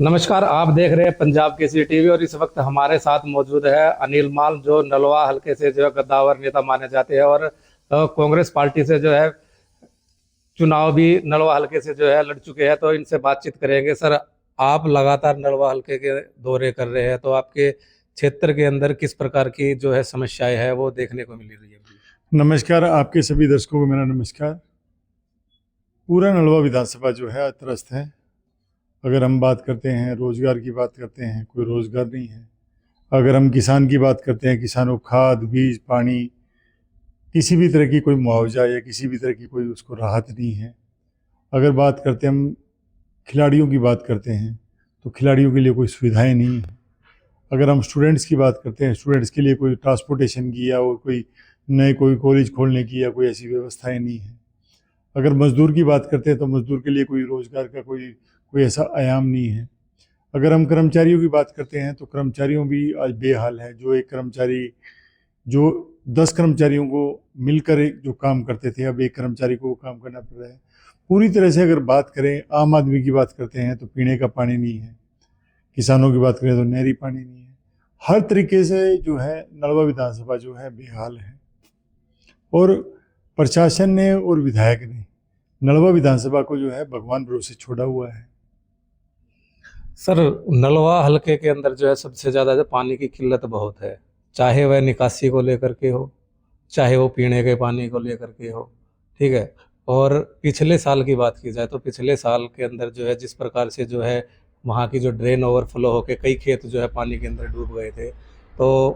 नमस्कार। आप देख रहे हैं पंजाब केसरी टीवी और इस वक्त हमारे साथ मौजूद है अनिल मान, जो नलवा हलके से जो है गद्दावर नेता माने जाते हैं और कांग्रेस पार्टी से जो है चुनाव भी नलवा हलके से जो है लड़ चुके हैं। तो इनसे बातचीत करेंगे। सर, आप लगातार नलवा हलके के दौरे कर रहे हैं, तो आपके क्षेत्र के अंदर किस प्रकार की जो है समस्याएं है वो देखने को मिल रही है? नमस्कार, आपके सभी दर्शकों को मेरा नमस्कार। पूरा नलवा विधानसभा जो है त्रस्त है। अगर हम बात करते हैं रोजगार की, बात करते हैं, कोई रोजगार नहीं है। अगर हम किसान की बात करते हैं, किसानों को खाद, बीज, पानी, किसी भी तरह की कोई मुआवजा या किसी भी तरह की कोई उसको राहत नहीं है। अगर बात करते हैं, हम खिलाड़ियों की बात करते हैं तो खिलाड़ियों के लिए कोई सुविधाएं नहीं है। अगर हम स्टूडेंट्स की बात करते हैं, स्टूडेंट्स के लिए कोई ट्रांसपोर्टेशन की या और कोई नए कोई कॉलेज खोलने की या कोई ऐसी व्यवस्थाएं नहीं है। अगर मज़दूर की बात करते हैं तो मज़दूर के लिए कोई रोज़गार का कोई कोई ऐसा आयाम नहीं है। अगर हम कर्मचारियों की बात करते हैं तो कर्मचारियों भी आज बेहाल है। जो एक कर्मचारी, जो 10 कर्मचारियों को मिलकर एक जो काम करते थे, अब एक कर्मचारी को वो काम करना पड़ रहा है। पूरी तरह से अगर बात करें, आम आदमी की बात करते हैं तो पीने का पानी नहीं है। किसानों की बात करें तो नहरी पानी नहीं है। हर तरीके से जो है नलवा विधानसभा जो है बेहाल है। और प्रशासन ने और विधायक ने नलवा विधानसभा को जो है भगवान भरोसे छोड़ा हुआ है। सर, नलवा हलके के अंदर जो है सबसे ज्यादा जो पानी की किल्लत बहुत है, चाहे वह निकासी को लेकर के हो, चाहे वो पीने के पानी को लेकर के हो। ठीक है। और पिछले साल की बात की जाए तो पिछले साल के अंदर जो है जिस प्रकार से जो है वहाँ की जो ड्रेन ओवरफ्लो होके कई खेत जो है पानी के अंदर डूब गए थे, तो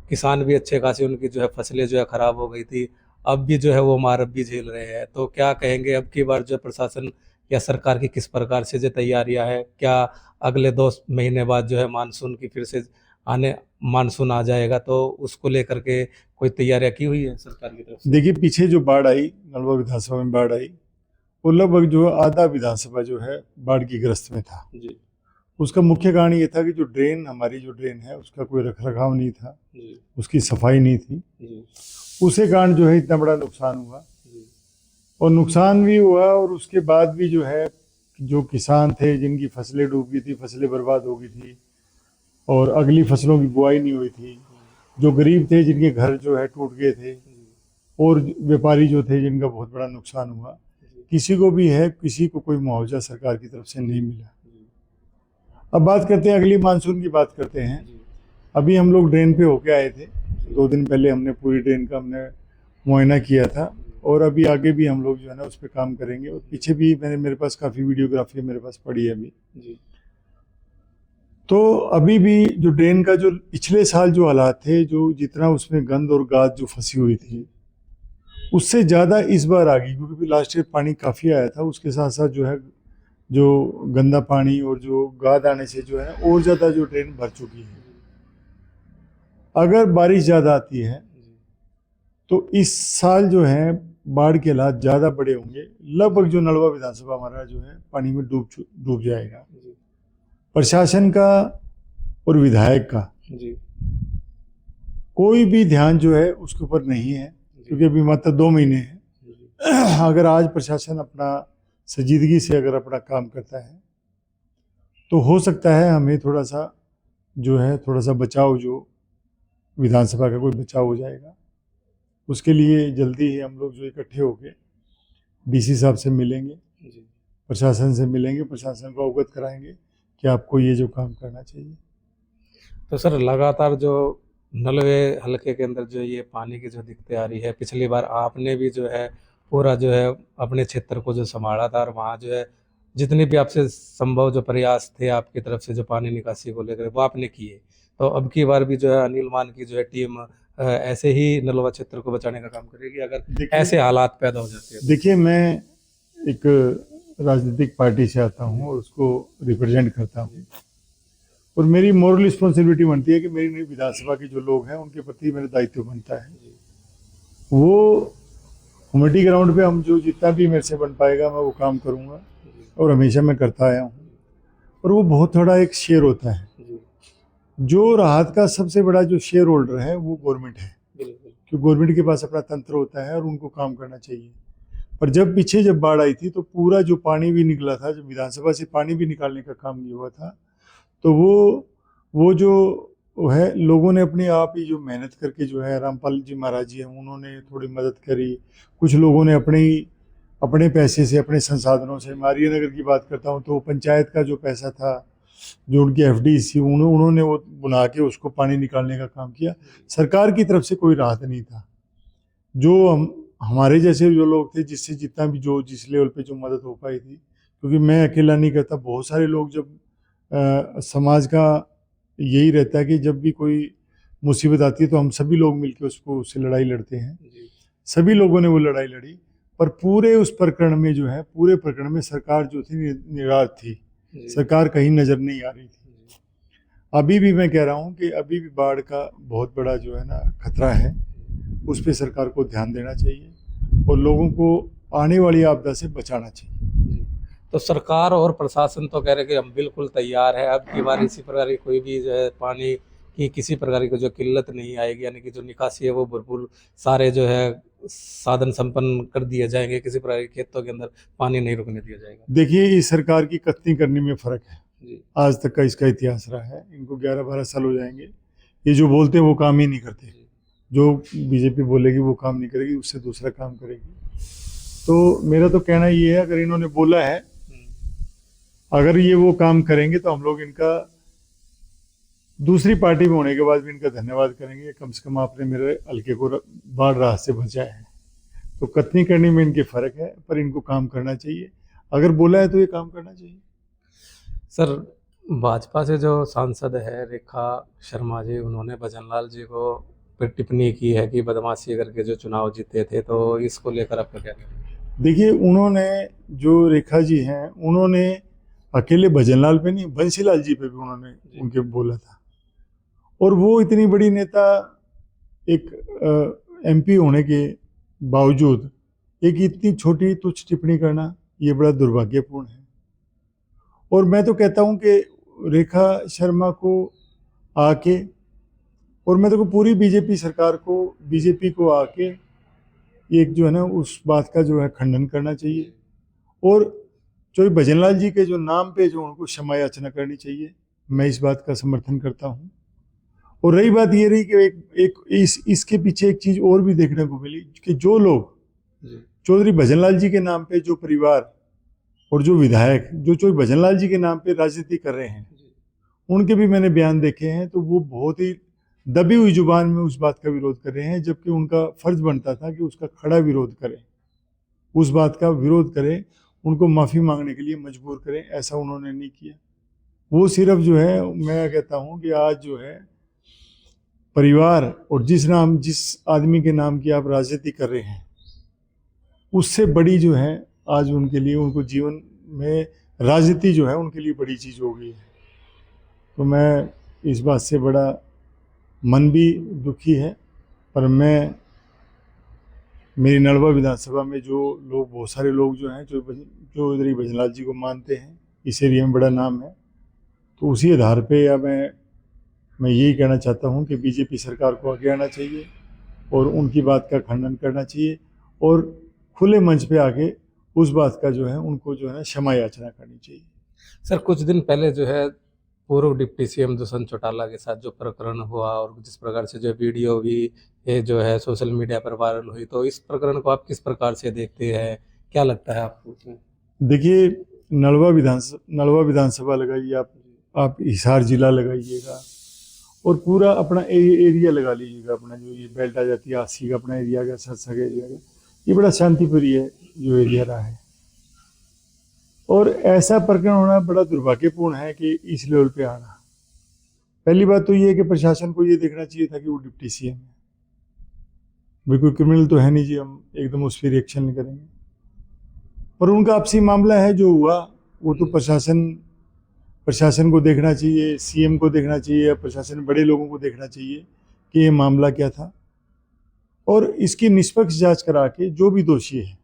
किसान भी अच्छे खासी उनकी जो है फसलें जो है खराब हो गई थी। अब भी जो है वो मार अब भी झेल रहे हैं। तो क्या कहेंगे, अब की बार जो प्रशासन या सरकार की किस प्रकार से जो तैयारियां है? क्या अगले 2 महीने बाद जो है मानसून की फिर से आने मानसून आ जाएगा, तो उसको लेकर के कोई तैयारियां की हुई है सरकार की तरफ से? देखिए, पीछे जो बाढ़ आई, नलवा विधानसभा में बाढ़ आई, वो लगभग जो आधा विधानसभा जो है बाढ़ की ग्रस्त में था। जी उसका मुख्य कारण ये था कि जो ड्रेन, हमारी जो ड्रेन है, उसका कोई रख रखाव नहीं था, जी उसकी सफाई नहीं थी। जी उसे कारण जो है इतना बड़ा नुकसान हुआ। जी और नुकसान भी हुआ और उसके बाद भी जो है जो किसान थे जिनकी फसलें डूब गई थी, फसलें बर्बाद हो गई थी और अगली फसलों की बुआई नहीं हुई थी। जो गरीब थे जिनके घर जो है टूट गए थे, और व्यापारी जो थे जिनका बहुत बड़ा नुकसान हुआ, किसी को भी है, किसी को कोई मुआवजा सरकार की तरफ से नहीं मिला। अब बात करते हैं अगली मानसून की, बात करते हैं। अभी हम लोग ड्रेन पे होके आए थे, 2 दिन पहले हमने पूरी ड्रेन का हमने मुआयना किया था। और अभी आगे भी हम लोग जो है ना उस पर काम करेंगे। और पीछे भी मेरे पास काफ़ी वीडियोग्राफी मेरे पास पड़ी है अभी। तो अभी भी जो ड्रेन का जो पिछले साल जो हालात थे, जो जितना उसमें गंद और गाद जो फंसी हुई थी, उससे ज़्यादा इस बार आ गई, क्योंकि लास्ट ईयर पानी काफ़ी आया था। उसके साथ साथ जो है जो गंदा पानी और जो गाद आने से जो है और ज़्यादा जो ड्रेन भर चुकी है। अगर बारिश ज़्यादा आती है तो इस साल जो है बाढ़ के हालात ज़्यादा बड़े होंगे। लगभग जो नलवा विधानसभा हमारा जो है पानी में डूब जाएगा। प्रशासन का और विधायक का कोई भी ध्यान जो है उसके ऊपर नहीं है, क्योंकि अभी मात्र 2 महीने हैं। अगर आज प्रशासन अपना संजीदगी से अगर अपना काम करता है तो हो सकता है हमें थोड़ा सा जो है थोड़ा सा बचाव, जो विधानसभा का कोई बचाव हो जाएगा। उसके लिए जल्दी ही हम लोग जो इकट्ठे होके डीसी साहब से मिलेंगे, प्रशासन से मिलेंगे, प्रशासन को अवगत कराएंगे कि आपको ये जो काम करना चाहिए। तो सर, लगातार जो नलवे हलके के अंदर जो ये पानी की जो दिक्कतें आ रही है, पिछली बार आपने भी जो है पूरा जो है अपने क्षेत्र को जो संभाला था और वहाँ जो है जितने भी आपसे संभव जो प्रयास थे आपकी तरफ से जो पानी निकासी को लेकर वो आपने किए। तो अब की बार भी जो है अनिल मान की जो है टीम ऐसे ही नलवा क्षेत्र को बचाने का काम करेगी अगर ऐसे हालात पैदा हो जाते हैं? देखिए, मैं एक राजनीतिक पार्टी से आता हूँ और उसको रिप्रेजेंट करता हूँ, और मेरी मोरल रिस्पॉन्सिबिलिटी बनती है कि मेरी विधानसभा के जो लोग हैं उनके प्रति मेरा दायित्व बनता है। वो कमेटी ग्राउंड पे हम जो जितना भी मेरे से बन पाएगा मैं वो काम करूँगा, और हमेशा मैं करता आया हूँ। और वो बहुत थोड़ा एक शेयर होता है। जो राहत का सबसे बड़ा जो शेयर होल्डर है वो गवर्नमेंट है, क्योंकि गवर्नमेंट के पास अपना तंत्र होता है और उनको काम करना चाहिए। पर जब बाढ़ आई थी तो पूरा जो पानी भी निकला था, जब विधानसभा से पानी भी निकालने का काम ये हुआ था, तो वो जो वो है, लोगों ने अपने आप ही जो मेहनत करके जो है, रामपाल जी महाराज जी हैं, उन्होंने थोड़ी मदद करी। कुछ लोगों ने अपने पैसे से, अपने संसाधनों से, मारिया नगर की बात करता हूँ तो पंचायत का जो पैसा था, जो उनकी एफडी थी, उन्होंने वो बुना के उसको पानी निकालने का काम किया। सरकार की तरफ से कोई राहत नहीं था। जो हमारे जैसे जो लोग थे, जिससे जितना भी जो जिस लेवल पे जो मदद हो पाई थी, क्योंकि मैं अकेला नहीं करता, बहुत सारे लोग, जब समाज का यही रहता है कि जब भी कोई मुसीबत आती है तो हम सभी लोग मिलकर उससे लड़ाई लड़ते हैं। सभी लोगों ने वो लड़ाई लड़ी, पर पूरे उस प्रकरण में जो है, पूरे प्रकरण में सरकार जो थी निराश थी। सरकार कहीं नजर नहीं आ रही थी। अभी भी मैं कह रहा हूँ कि अभी भी बाढ़ का बहुत बड़ा जो है ना खतरा है, उस पर सरकार को ध्यान देना चाहिए और लोगों को आने वाली आपदा से बचाना चाहिए। तो सरकार और प्रशासन तो कह रहे कि हम बिल्कुल तैयार है, अब की बार इसी प्रकार की कोई भी जो है पानी की किसी प्रकार की जो किल्लत नहीं आएगी, यानी कि जो निकासी है वो भरपूर सारे जो है साधन संपन्न कर दिए जाएंगे, किसी प्रकार के खेतों के अंदर पानी नहीं रुकने दिया जाएगा। देखिए, इस सरकार की कथनी करने में फर्क है। जी। आज तक का इसका इतिहास रहा है। इनको 11-12 साल हो जाएंगे, ये जो बोलते हैं वो काम ही नहीं करते। जो बीजेपी बोलेगी वो काम नहीं करेगी, उससे दूसरा काम करेगी। तो मेरा तो कहना ये है, अगर इन्होंने बोला है, अगर ये वो काम करेंगे तो हम लोग इनका दूसरी पार्टी में होने के बाद भी इनका धन्यवाद करेंगे। कम से कम आपने मेरे हल्के को बाढ़ राहत से बचाया है। तो कथनी करने में इनके फर्क है, पर इनको काम करना चाहिए। अगर बोला है तो ये काम करना चाहिए। सर, भाजपा से जो सांसद है रेखा शर्मा जी, उन्होंने भजनलाल जी को पे टिप्पणी की है कि बदमाशी करके जो चुनाव जीते थे, तो इसको लेकर आपका क्या कहना है? देखिए, उन्होंने जो रेखा जी हैं, उन्होंने अकेले भजनलाल पे नहीं, बंसीलाल जी पे भी उन्होंने उनके बोला था। और वो इतनी बड़ी नेता, एक एमपी होने के बावजूद एक इतनी छोटी तुच्छ टिप्पणी करना, ये बड़ा दुर्भाग्यपूर्ण है। और मैं तो कहता हूं कि रेखा शर्मा को आके, और मैं तो पूरी बीजेपी सरकार को, बीजेपी को आके एक जो है ना उस बात का जो है खंडन करना चाहिए। और जो भजनलाल जी के जो नाम पे जो उनको क्षमा याचना करनी चाहिए, मैं इस बात का समर्थन करता हूँ। और रही बात ये रही कि इसके पीछे एक चीज और भी देखने को मिली कि जो लोग चौधरी भजनलाल जी के नाम पे, जो परिवार और जो विधायक जो चौधरी भजनलाल जी के नाम पे राजनीति कर रहे हैं, उनके भी मैंने बयान देखे हैं, तो वो बहुत ही दबी हुई जुबान में उस बात का विरोध कर रहे हैं, जबकि उनका फर्ज बनता था कि उसका खड़ा विरोध करें, उस बात का विरोध करें, उनको माफ़ी मांगने के लिए मजबूर करें। ऐसा उन्होंने नहीं किया। वो सिर्फ जो है, मैं कहता हूँ कि आज जो है परिवार और जिस आदमी के नाम की आप राजनीति कर रहे हैं, उससे बड़ी जो है आज उनके लिए, उनको जीवन में राजनीति जो है उनके लिए बड़ी चीज़ हो गई है। तो मैं इस बात से बड़ा मन भी दुखी है। पर मैं, मेरी नलवा विधानसभा में जो लोग, बहुत सारे लोग जो हैं जो चौधरी भजनलाल जी को मानते हैं, इस एरिया में बड़ा नाम है, तो उसी आधार पे या मैं यही कहना चाहता हूं कि बीजेपी सरकार को आगे आना चाहिए और उनकी बात का खंडन करना चाहिए और खुले मंच पे आके उस बात का जो है उनको जो है ना क्षमा याचना करनी चाहिए। सर, कुछ दिन पहले जो है पूर्व डिप्टी सीएम दुष्यंत चौटाला के साथ जो प्रकरण हुआ और जिस प्रकार से जो वीडियो भी ये जो है सोशल मीडिया पर वायरल हुई, तो इस प्रकरण को आप किस प्रकार से देखते हैं, क्या लगता है आपको उसमें? देखिए, नलवा विधानसभा लगाइए आप हिसार जिला लगाइएगा और पूरा अपना एरिया लगा लीजिएगा, अपना जो ये बेल्ट आ जाती है, आसी का अपना एरिया का, सरसग एरिया का, ये बड़ा शांतिप्रिय है जो एरिया रहा है। और ऐसा प्रकरण होना बड़ा दुर्भाग्यपूर्ण है कि इस लेवल पे आना। पहली बात तो ये है कि प्रशासन को ये देखना चाहिए था कि वो डिप्टी सीएम है, भाई कोई क्रिमिनल तो है नहीं जी, हम एकदम उस पर रिएक्शन नहीं करेंगे। पर उनका आपसी मामला है, जो हुआ वो तो प्रशासन को देखना चाहिए, सीएम को देखना चाहिए, प्रशासन बड़े लोगों को देखना चाहिए कि ये मामला क्या था और इसकी निष्पक्ष जांच करा के जो भी दोषी है,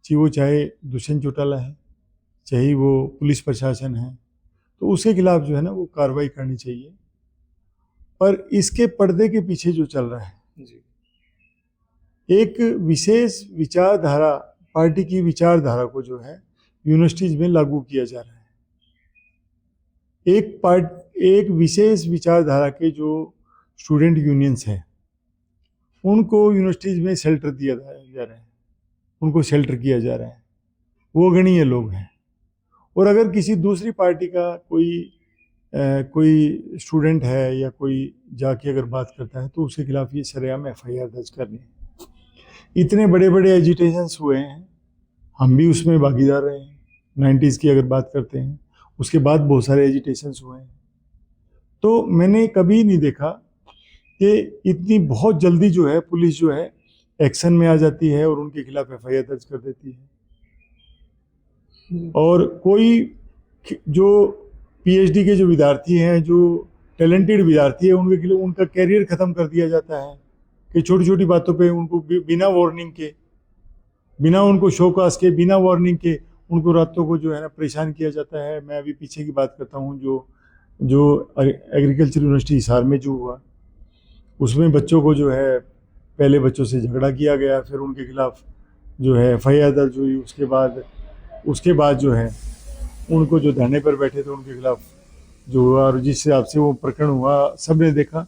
चाहे दुष्यंत चौटाला है, चाहे वो पुलिस प्रशासन है, तो उसके खिलाफ जो है ना वो कार्रवाई करनी चाहिए। पर इसके पर्दे के पीछे जो चल रहा है जी, एक विशेष विचारधारा, पार्टी की विचारधारा को जो है यूनिवर्सिटीज में लागू किया जा रहा है। एक विशेष विचारधारा के जो स्टूडेंट यूनियंस हैं उनको यूनिवर्सिटीज में शेल्टर दिया जा रहा है, उनको शेल्टर किया जा रहा है, वो गणीय लोग हैं। और अगर किसी दूसरी पार्टी का कोई स्टूडेंट है या कोई जाके अगर बात करता है तो उसके खिलाफ ये सरेआम FIR दर्ज करनी है। इतने बड़े बड़े एजिटेशंस हुए हैं, हम भी उसमें भागीदार रहे हैं। 90s की अगर बात करते हैं, उसके बाद बहुत सारे एजिटेशंस हुए हैं। तो मैंने कभी नहीं देखा कि इतनी बहुत जल्दी जो है पुलिस जो है एक्शन में आ जाती है और उनके खिलाफ FIR दर्ज कर देती है। और कोई जो PhD के जो विद्यार्थी हैं, जो टैलेंटेड विद्यार्थी है, उनके खिलाफ उनका कैरियर ख़त्म कर दिया जाता है कि छोटी छोटी बातों पे उनको बिना वार्निंग के, बिना उनको शोकास के, बिना वार्निंग के उनको रातों को जो है ना परेशान किया जाता है। मैं अभी पीछे की बात करता हूँ, जो एग्रीकल्चर यूनिवर्सिटी हिसार में जो हुआ, उसमें बच्चों को जो है पहले बच्चों से झगड़ा किया गया, फिर उनके खिलाफ जो है FIR दर्ज हुई। उसके बाद जो है उनको जो धरने पर बैठे थे उनके खिलाफ जो हुआ, और जिस हिसाब से वो प्रकरण हुआ सब ने देखा।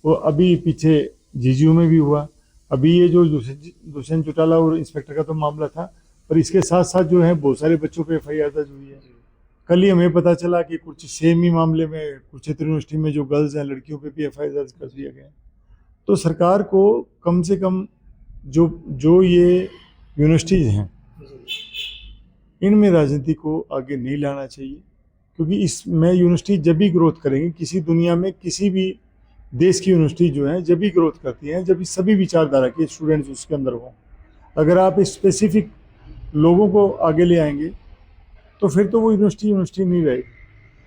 वो अभी पीछे GGU में भी हुआ। अभी ये जो दुष्यंत चौटाला और इंस्पेक्टर का तो मामला था, पर इसके साथ साथ जो है बहुत सारे बच्चों पे FIR दर्ज हुई है। कल ही हमें पता चला कि कुछ सेम ही मामले में कुरुक्षेत्र यूनिवर्सिटी में जो गर्ल्स हैं, लड़कियों पे भी FIR दर्ज कर दिया गया। तो सरकार को कम से कम जो ये यूनिवर्सिटीज़ हैं इनमें राजनीति को आगे नहीं लाना चाहिए, क्योंकि इसमें यूनिवर्सिटी जब भी ग्रोथ करेंगी, किसी दुनिया में किसी भी देश की यूनिवर्सिटी जो है जब भी ग्रोथ करती हैं जब सभी विचारधारा के स्टूडेंट्स उसके अंदर हों। अगर आप स्पेसिफिक लोगों को आगे ले आएंगे तो फिर तो वो यूनिवर्सिटी नहीं रहेगी,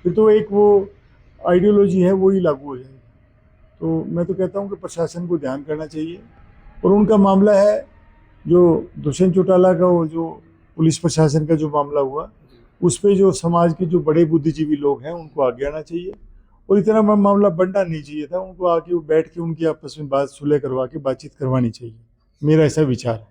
फिर तो एक वो आइडियोलॉजी है वो ही लागू हो जाएगी। तो मैं तो कहता हूँ कि प्रशासन को ध्यान करना चाहिए। और उनका मामला है जो दुष्यंत चौटाला का, वो जो पुलिस प्रशासन का जो मामला हुआ, उस पर जो समाज के जो बड़े बुद्धिजीवी लोग हैं उनको आगे आना चाहिए। और इतना मामला बढ़ना नहीं चाहिए था, उनको आके बैठ के उनकी आपस में बात सुलह करवा के बातचीत करवानी चाहिए, मेरा ऐसा विचार है।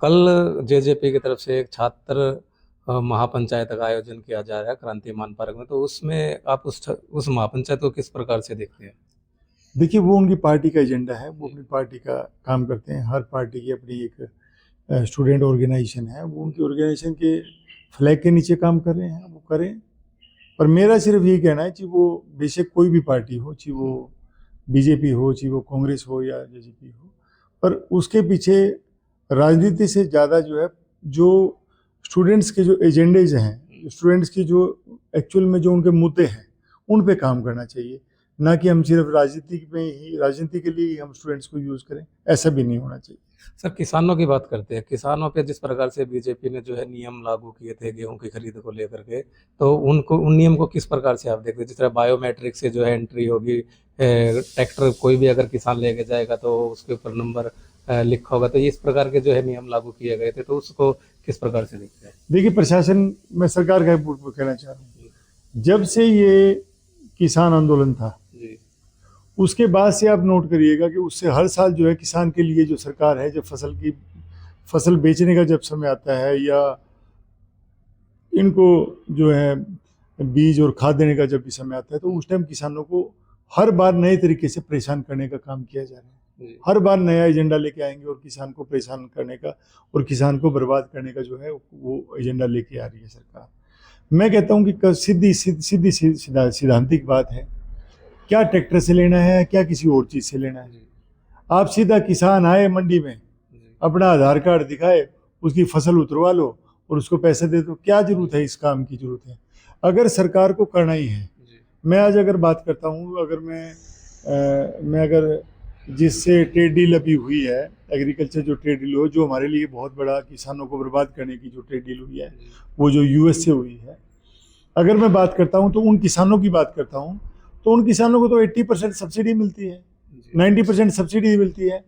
कल JJP की तरफ से एक छात्र महापंचायत का आयोजन किया जा रहा है क्रांतिमान पार्क में, तो उसमें आप उस महापंचायत को किस प्रकार से देखते हैं? देखिए, वो उनकी पार्टी का एजेंडा है, वो अपनी पार्टी का काम करते हैं। हर पार्टी की अपनी एक स्टूडेंट ऑर्गेनाइजेशन है, वो उनकी ऑर्गेनाइजेशन के फ्लैग के नीचे काम कर रहे हैं, वो करें। पर मेरा सिर्फ यही कहना है कि वो बेशक कोई भी पार्टी हो, चाहे वो BJP हो, चाहे वो कांग्रेस हो या JJP हो, पर उसके पीछे राजनीति से ज़्यादा जो है जो स्टूडेंट्स के जो एजेंडेज हैं, स्टूडेंट्स की जो एक्चुअल में जो उनके मुद्दे हैं उन पे काम करना चाहिए, ना कि हम सिर्फ राजनीति के लिए ही हम स्टूडेंट्स को यूज़ करें, ऐसा भी नहीं होना चाहिए। सर, किसानों की बात करते हैं। किसानों पे जिस प्रकार से BJP ने जो है नियम लागू किए थे गेहूं की खरीद को लेकर के, तो उन नियम को किस प्रकार से आप देखते हैं? जिस तरह बायोमेट्रिक से जो है एंट्री होगी, ट्रैक्टर कोई भी अगर किसान लेके जाएगा तो उसके ऊपर नंबर लिखा होगा, तो इस प्रकार के जो है नियम लागू किए गए थे, तो उसको किस प्रकार से देखते हैं? देखिए, प्रशासन, मैं सरकार का कहना चाह रहा हूँ, जब से ये किसान आंदोलन था उसके बाद से आप नोट करिएगा कि उससे हर साल जो है किसान के लिए जो सरकार है, जब फसल बेचने का जब समय आता है या इनको जो है बीज और खाद देने का जब भी समय आता है, तो उस टाइम किसानों को हर बार नए तरीके से परेशान करने का काम किया जा रहा है। हर बार नया एजेंडा लेके आएंगे और किसान को परेशान करने का और किसान को बर्बाद करने का जो है वो एजेंडा लेके आ रही है सरकार। मैं कहता हूँ कि सीधी सिद्धांतिक बात है, क्या ट्रैक्टर से लेना है, क्या किसी और चीज़ से लेना है? आप सीधा किसान आए मंडी में, अपना आधार कार्ड दिखाए, उसकी फसल उतरवा लो और उसको पैसे दे दो। क्या जरूरत है, इस काम की जरूरत है? अगर सरकार को करना ही है, मैं आज अगर बात करता हूँ, अगर मैं अगर जिससे ट्रेड डील अभी हुई है, एग्रीकल्चर जो ट्रेड डील हो, जो हमारे लिए बहुत बड़ा किसानों को बर्बाद करने की जो ट्रेड डील हुई है, वो जो US से हुई है, अगर मैं बात करता हूँ तो उन किसानों की बात करता हूँ, तो उन किसानों को तो 80% सब्सिडी मिलती है, 90% सब्सिडी मिलती है।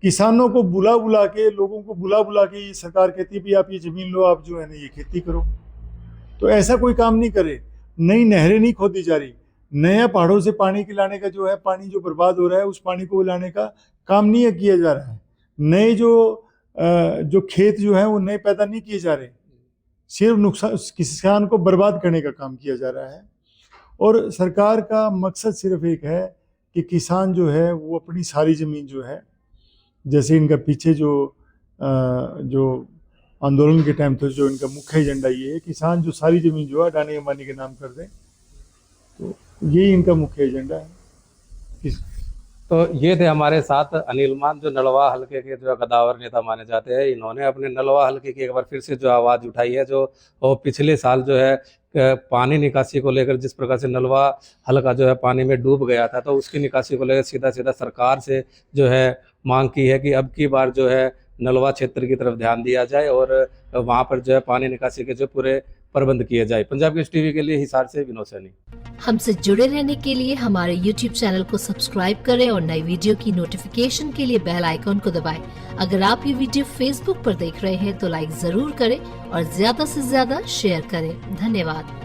किसानों को बुला के, लोगों को बुला के ये सरकार कहती है भी आप ये ज़मीन लो, आप जो है ना ये खेती करो। तो ऐसा कोई काम नहीं करे, नई नहरें नहीं खोदी जा रही, नया पहाड़ों से पानी लाने का जो है, पानी जो बर्बाद हो रहा है उस पानी को लाने का काम नहीं किया जा रहा है। नए जो खेत जो है वो नए पैदा नहीं किए जा रहे, सिर्फ नुकसान किसान को बर्बाद करने का काम किया जा रहा है। और सरकार का मकसद सिर्फ एक है कि किसान जो है वो अपनी सारी ज़मीन जो है, जैसे इनका पीछे जो आंदोलन के टाइम पे जो इनका मुख्य एजेंडा ये है, किसान जो सारी ज़मीन जो है अडानी अंबानी के नाम कर दें, तो यही इनका मुख्य एजेंडा है। तो ये थे हमारे साथ अनिल मान, जो नलवा हलके के जो कदावर नेता माने जाते हैं। इन्होंने अपने नलवा हलके की एक बार फिर से जो आवाज़ उठाई है, जो वो पिछले साल जो है पानी निकासी को लेकर जिस प्रकार से नलवा हलका जो है पानी में डूब गया था, तो उसकी निकासी को लेकर सीधा सीधा सरकार से जो है मांग की है कि अब की बार जो है नलवा क्षेत्र की तरफ ध्यान दिया जाए और वहाँ पर जो है पानी निकासी के जो पूरे प्रबंध किए जाए। पंजाब केसरी टीवी के लिए हिसार से विनोद सैनी। हमसे जुड़े रहने के लिए हमारे YouTube चैनल को सब्सक्राइब करें और नई वीडियो की नोटिफिकेशन के लिए बेल आइकॉन को दबाएं। अगर आप ये वीडियो Facebook पर देख रहे हैं तो लाइक जरूर करें और ज्यादा से ज्यादा शेयर करें। धन्यवाद।